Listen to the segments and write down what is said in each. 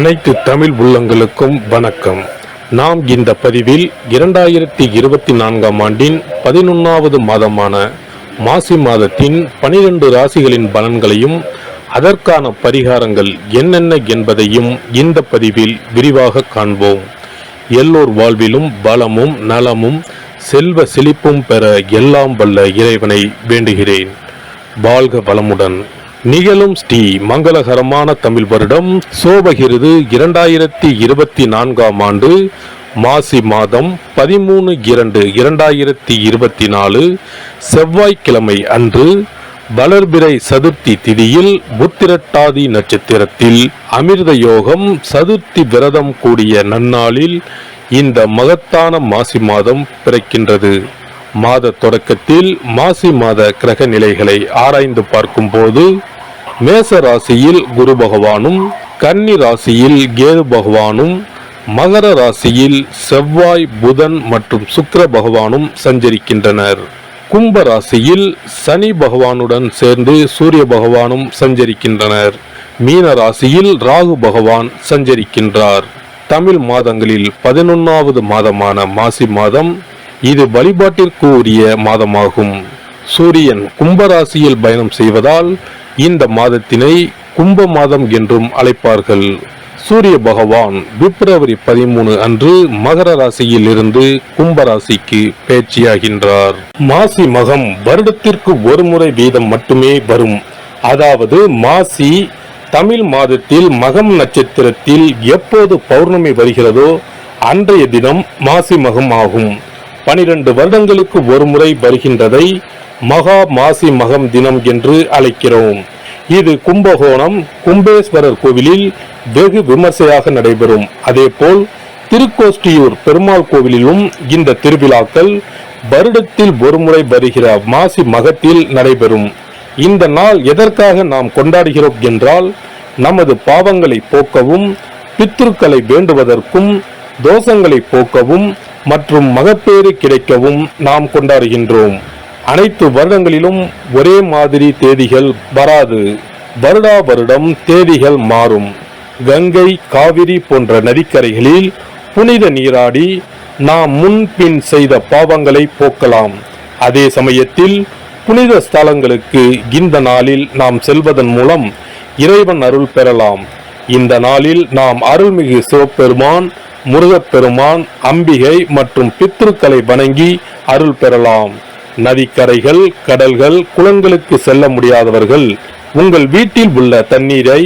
அனைத்து தமிழ் உள்ளங்களுக்கும் வணக்கம். நாம் இந்த பதிவில் 2024ஆம் ஆண்டின் 11வது மாதமான மாசி மாதத்தின் 12 ராசிகளின் பலன்களையும் அதற்கான பரிகாரங்கள் என்னென்ன என்பதையும் இந்த பதிவில் விரிவாக காண்போம். எல்லோர் வாழ்விலும் பலமும் நலமும் செல்வ செழிப்பும் பெற எல்லாம் வல்ல இறைவனை வேண்டுகிறேன். வாழ்க வளமுடன். நிகழும் ஸ்ரீ மங்களகரமான தமிழ் வருடம் சோபகிருது 2024ஆம் ஆண்டு மாசி மாதம் 13/2/2024 செவ்வாய்க்கிழமை அன்று வளர்பிறை சதுர்த்தி திதியில் புத்திரட்டாதி நட்சத்திரத்தில் அமிர்த யோகம் சதுர்த்தி விரதம் கூடிய நன்னாளில் இந்த மகத்தான மாசி மாதம் பிறக்கின்றது. மாத தொடக்கத்தில் மாசி மாத கிரக நிலைகளை ஆராய்ந்து பார்க்கும்போது மேச ராசியில் குரு பகவானும், கன்னி ராசியில் கேது பகவானும், மகர ராசியில் செவ்வாய், புதன் மற்றும் சுக்கிர பகவானும் சஞ்சரிக்கின்றனர். கும்ப ராசியில் சனி பகவானுடன் சேர்ந்து சூரிய பகவானும் சஞ்சரிக்கின்றனர். மீன ராசியில் ராகு பகவான் சஞ்சரிக்கின்றார். தமிழ் மாதங்களில் 11வது மாதமான மாசி மாதம் இது வழிபாட்டிற்கு உரிய மாதமாகும். சூரியன் கும்பராசியில் பயணம் செய்வதால் இந்த மாதத்தினை கும்ப மாதம் என்றும் அழைப்பார்கள். சூரிய பகவான் பிப்ரவரி 13 அன்று மகர ராசியில் இருந்து கும்பராசிக்கு பயிற்சியாகின்றார். மாசி மகம் வருடத்திற்கு ஒரு முறை வீதம் மட்டுமே வரும். அதாவது மாசி தமிழ் மாதத்தில் மகம் நட்சத்திரத்தில் எப்போது பௌர்ணமி வருகிறதோ அன்றைய தினம் மாசி மகம் ஆகும். 12 வருடங்களுக்கு ஒரு முறை வருகின்றதை மகா மாசி மகம் தினம் என்று அழைக்கிறோம். இது கும்பகோணம் கும்பேஸ்வரர் கோவிலில் வெகு விமர்சையாக நடைபெறும். அதேபோல் திருக்கோஷ்டியூர் பெருமாள் கோவிலிலும் இந்த திருவிழாக்கள் வருடத்தில் ஒரு முறை வருகிற மாசி மகத்தில் நடைபெறும். இந்த நாள் எதற்காக நாம் கொண்டாடுகிறோம் என்றால், நமது பாவங்களை போக்கவும், பித்ருக்களை வேண்டுவதற்கும், தோஷங்களை போக்கவும் மற்றும் மகப்பேறு கிடைக்கவும் நாம் கொண்டாடுகின்றோம். அனைத்து வருடங்களிலும் ஒரே மாதிரி தேதிகள் வராது. வருடா வருடம் தேதிகள் மாறும். கங்கை, காவிரி போன்ற நதிக்கரைகளில் புனித நீராடி நாம் முன்பின் செய்த பாவங்களை போக்கலாம். அதே சமயத்தில் புனித ஸ்தலங்களுக்கு இந்த நாளில் நாம் செல்வதன் மூலம் இறைவன் அருள் பெறலாம். இந்த நாளில் நாம் அருள்மிகு சிவபெருமான், முருகப்பெருமான், அம்பிகை மற்றும் பித்ருக்களை வணங்கி அருள் பெறலாம். நதிக்கரைகள், கடல்கள், குளங்களுக்கு செல்ல முடியாதவர்கள் உங்கள் வீட்டில் உள்ள தண்ணீரை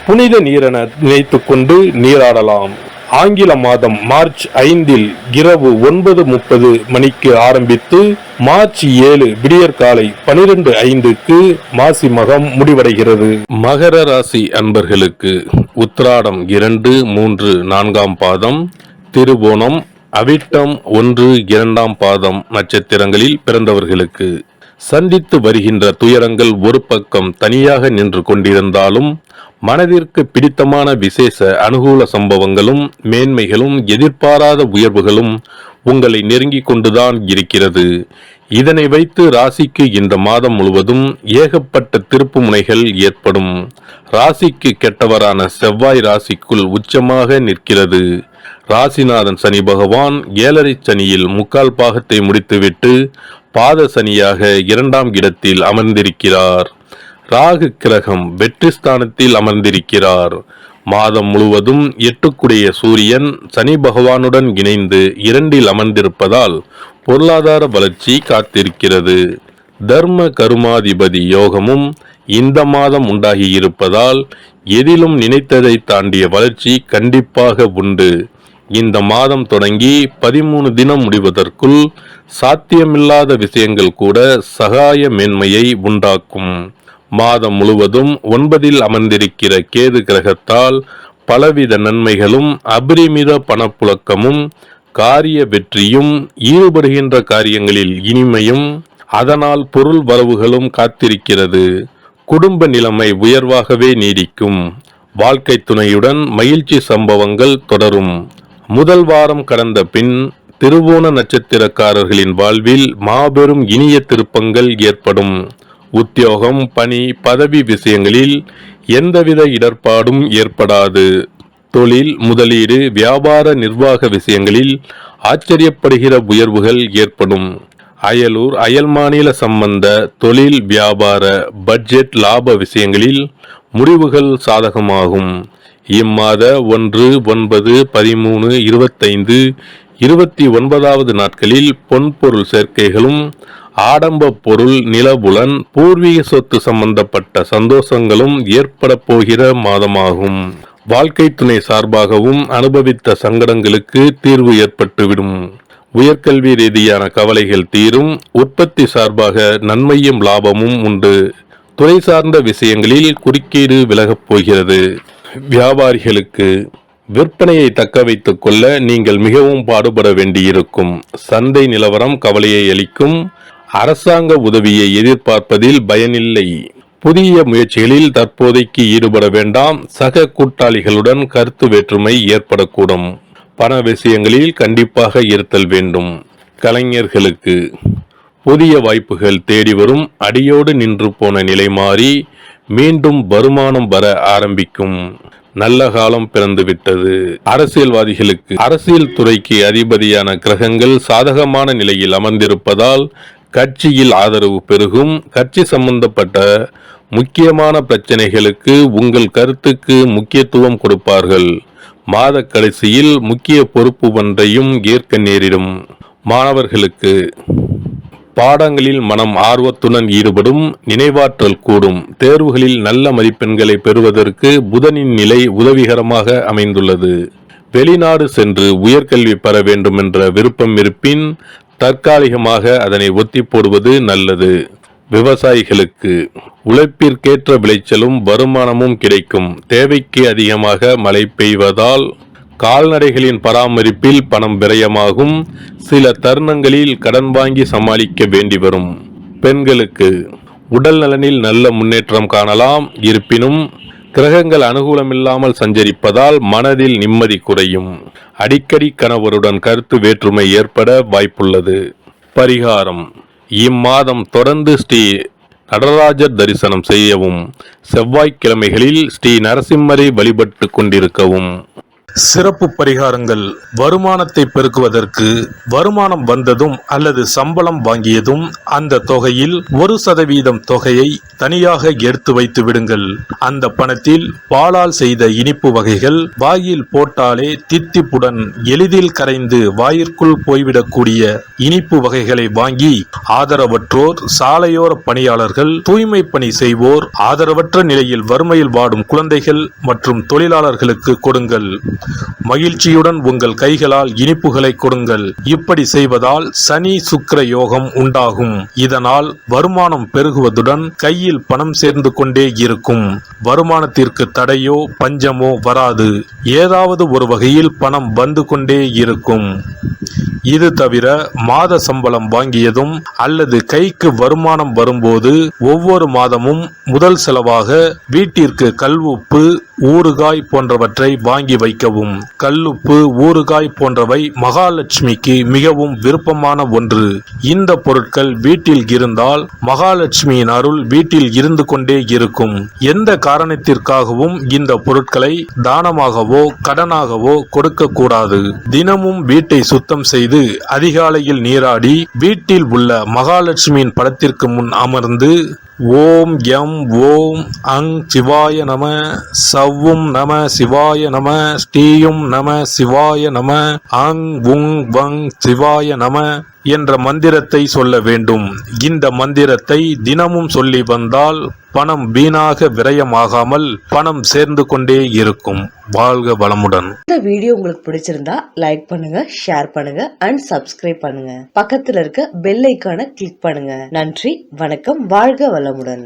புனித நீரென நினைத்து கொண்டு நீராடலாம். ஆங்கில மாதம் மார்ச் 5 இரவு 9:30 மணிக்கு ஆரம்பித்து மார்ச் 7 விடியற்காலை 12:05 மாசி மகம் முடிவடைகிறது. மகர ராசி அன்பர்களுக்கு உத்திராடம் 2, 3, 4ஆம் பாதம், திருவோணம், அவிட்டம் 1, 2ஆம் பாதம் நட்சத்திரங்களில் பிறந்தவர்களுக்கு சந்தித்து வருகின்ற துயரங்கள் ஒரு பக்கம் தனியாக நின்று கொண்டிருந்தாலும், மனதிற்கு பிடித்தமான விசேஷ அனுகூல சம்பவங்களும் மேன்மைகளும் எதிர்பாராத உயர்வுகளும் உங்களை நெருங்கி கொண்டுதான் இருக்கிறது. இதனை வைத்து ராசிக்கு இந்த மாதம் முழுவதும் ஏகப்பட்ட திருப்பு முனைகள் ஏற்படும். ராசிக்கு கெட்டவரான செவ்வாய் ராசிக்குள் உச்சமாக நிற்கிறது. ராசிநாதன் சனி பகவான் 7.5 சனியில் 3/4 பாகத்தை முடித்துவிட்டு பாத சனியாக 2ஆம் இடத்தில் அமர்ந்திருக்கிறார். ராகு கிரகம் வெற்றி ஸ்தானத்தில் அமர்ந்திருக்கிறார். மாதம் முழுவதும் 8க்குடைய சூரியன் சனி பகவானுடன் இணைந்து 2இல் அமர்ந்திருப்பதால் பொருளாதார வளர்ச்சி காத்திருக்கிறது. தர்ம கருமாதிபதி யோகமும் இந்த மாதம் உண்டாகி இருப்பதால் எதிலும் நினைத்ததை தாண்டிய வளர்ச்சி கண்டிப்பாக உண்டு. இந்த மாதம் தொடங்கி 13 தினம் முடிவதற்குள் சாத்தியமில்லாத விஷயங்கள் கூட சகாய மேன்மையை உண்டாக்கும். மாதம் முழுவதும் 9இல் அமர்ந்திருக்கிற கேது கிரகத்தால் பலவித நன்மைகளும், அபரிமித பணப்புழக்கமும், காரிய வெற்றியும், ஈடுபடுகின்ற காரியங்களில் இனிமையும், அதனால் பொருள் வரவுகளும் காத்திருக்கிறது. குடும்ப நிலைமை உயர்வாகவே நீடிக்கும். வாழ்க்கை துணையுடன் மகிழ்ச்சி சம்பவங்கள் தொடரும். முதல் வாரம் கடந்த பின் திருவோண நட்சத்திரக்காரர்களின் வாழ்வில் மாபெரும் இனிய திருப்பங்கள் ஏற்படும். உத்தியோகம், பணி, பதவி விஷயங்களில் எந்தவித இடர்பாடும் ஏற்படாது. தொழில், முதலீடு, வியாபார நிர்வாக விஷயங்களில் ஆச்சரியப்படுகிற உயர்வுகள் ஏற்படும். அயலூர், அயல் மாநில சம்பந்த தொழில், வியாபார, பட்ஜெட், லாப விஷயங்களில் முடிவுகள் சாதகமாகும். இம்மாத 1, 9, 13, 25, 29வது நாட்களில் பொன்பொருள் சேர்க்கைகளும், ஆடம்ப பொருள், நிலபுலன், பூர்வீக சொத்து சம்பந்தப்பட்ட சந்தோஷங்களும் ஏற்பட போகிற மாதமாகும். வாழ்க்கை துணை சார்பாகவும் அனுபவித்த சங்கடங்களுக்கு தீர்வு ஏற்பட்டுவிடும். உயர்கல்வி ரீதியான கவலைகள் தீரும். உற்பத்தி சார்பாக நன்மையும் லாபமும் உண்டு. துறை சார்ந்த விஷயங்களில் குறுக்கீடு விலகப் போகிறது. வியாபாரிகளுக்கு விற்பனையை தக்க வைத்துக் கொள்ள நீங்கள் மிகவும் பாடுபட வேண்டியிருக்கும். சந்தை நிலவரம் கவலையை அளிக்கும். அரசாங்க உதவியை எதிர்பார்ப்பதில் பயனில்லை. புதிய முயற்சிகளில் தற்போதைக்கு ஈடுபட வேண்டாம். சக கூட்டாளிகளுடன் கருத்து வேற்றுமை ஏற்படக்கூடும். பண விஷயங்களில் கண்டிப்பாக இருத்தல் வேண்டும். கலைஞர்களுக்கு புதிய வாய்ப்புகள் தேடி வரும். அடியோடு நின்று போன நிலை மாறி மீண்டும் வருமானம் வர ஆரம்பிக்கும். நல்ல காலம் பிறந்துவிட்டது. அரசியல்வாதிகளுக்கு அரசியல் துறைக்கு அதிபதியான கிரகங்கள் சாதகமான நிலையில் அமர்ந்திருப்பதால் கட்சியில் ஆதரவு பெருகும். கட்சி சம்பந்தப்பட்ட முக்கியமான பிரச்சனைகளுக்கு உங்கள் கருத்துக்கு முக்கியத்துவம் கொடுப்பார்கள். மாத கடைசியில் முக்கிய பொறுப்பு ஒன்றையும் ஏற்க நேரிடும். மாணவர்களுக்கு பாடங்களில் மனம் ஆர்வத்துடன் ஈடுபடும். நினைவாற்றல் கூடும். தேர்வுகளில் நல்ல மதிப்பெண்களை பெறுவதற்கு புதனின் நிலை உதவிகரமாக அமைந்துள்ளது. வெளிநாடு சென்று உயர்கல்வி பெற வேண்டும் என்ற விருப்பம் இருப்பின் தற்காலிகமாக அதனை ஒத்தி போடுவது நல்லது. விவசாயிகளுக்கு உழைப்பிற்கேற்ற விளைச்சலும் வருமானமும் கிடைக்கும். தேவைக்கு அதிகமாக மழை பெய்வதால் கால்நடைகளின் பராமரிப்பில் பணம் விரயமாகும். சில தருணங்களில் கடன் வாங்கி சமாளிக்க வேண்டி வரும். பெண்களுக்கு உடல் நலனில் நல்ல முன்னேற்றம் காணலாம். இருப்பினும் கிரகங்கள் அனுகூலமில்லாமல் சஞ்சரிப்பதால் மனதில் நிம்மதி குறையும். அடிக்கடி கணவருடன் கருத்து வேற்றுமை ஏற்பட வாய்ப்புள்ளது. பரிகாரம்: இம்மாதம் தொடர்ந்து ஸ்ரீ நடராஜர் தரிசனம் செய்யவும். செவ்வாய்க்கிழமைகளில் ஸ்ரீ நரசிம்மரை வழிபட்டு கொண்டிருக்கவும். சிறப்பு பரிகாரங்கள்: வருமானத்தை பெருக்குவதற்கு வருமானம் வந்ததும் அல்லது சம்பளம் வாங்கியதும் அந்த தொகையில் 1% தொகையை தனியாக எடுத்து வைத்து விடுங்கள். அந்த பணத்தில் பாலால் செய்த இனிப்பு வகைகள் வாயில் போட்டாலே தித்திப்புடன் எளிதில் கரைந்து வாயிற்குள் போய்விடக்கூடிய இனிப்பு வகைகளை வாங்கி ஆதரவற்றோர், சாலையோர பணியாளர்கள், தூய்மை பணி செய்வோர், ஆதரவற்ற நிலையில் வறுமையில் வாடும் குழந்தைகள் மற்றும் தொழிலாளர்களுக்கு கொடுங்கள். மகிழ்ச்சியுடன் உங்கள் கைகளால் இனிப்புகளை கொடுங்கள். இப்படி செய்வதால் சனி சுக்கிர யோகம் உண்டாகும். இதனால் வருமானம் பெருகுவதுடன் கையில் பணம் சேர்ந்து கொண்டே இருக்கும். வருமானத்திற்கு தடையோ பஞ்சமோ வராது. ஏதாவது ஒரு வகையில் பணம் வந்து கொண்டே இருக்கும். இது தவிர மாத சம்பளம் வாங்கியதும் அல்லது கைக்கு வருமானம் வரும்போது ஒவ்வொரு மாதமும் முதல் செலவாக வீட்டிற்கு கல்லுப்பு, ஊறுகாய் போன்றவற்றை வாங்கி வைக்கவும். கல்லுப்பு, ஊறுகாய் போன்றவை மகாலட்சுமிக்கு மிகவும் விருப்பமான ஒன்று. இந்த பொருட்கள் வீட்டில் இருந்தால் மகாலட்சுமியின் அருள் வீட்டில் இருந்து கொண்டே இருக்கும். எந்த காரணத்திற்காகவும் இந்த பொருட்களை தானமாகவோ கடனாகவோ கொடுக்க கூடாது. தினமும் வீட்டை சுத்தம் செய்து அதிகாலையில் நீராடி வீட்டில் உள்ள மகாலட்சுமியின் படத்திற்கு முன் அமர்ந்து ஓம் யம் ஓம் அங் சிவாய நம, சவ்வும் நம சிவாய நம, ஸ்ரீயும் நம சிவாய நம, அங் உங் வங் சிவாய நம என்ற மந்திரத்தை சொல்ல வேண்டும். இந்த மந்திரத்தை தினமும் சொல்லி வந்தால் பணம் வீணாக விரயமாகாமல் பணம் சேர்ந்து கொண்டே இருக்கும். வாழ்க வளமுடன். இந்த வீடியோ உங்களுக்கு பிடிச்சிருந்தா லைக் பண்ணுங்க, ஷேர் பண்ணுங்க அண்ட் சப்ஸ்கிரைப் பண்ணுங்க. பக்கத்துல இருக்க பெல் ஐகானை கிளிக் பண்ணுங்க. நன்றி, வணக்கம், வாழ்க வளமுடன்.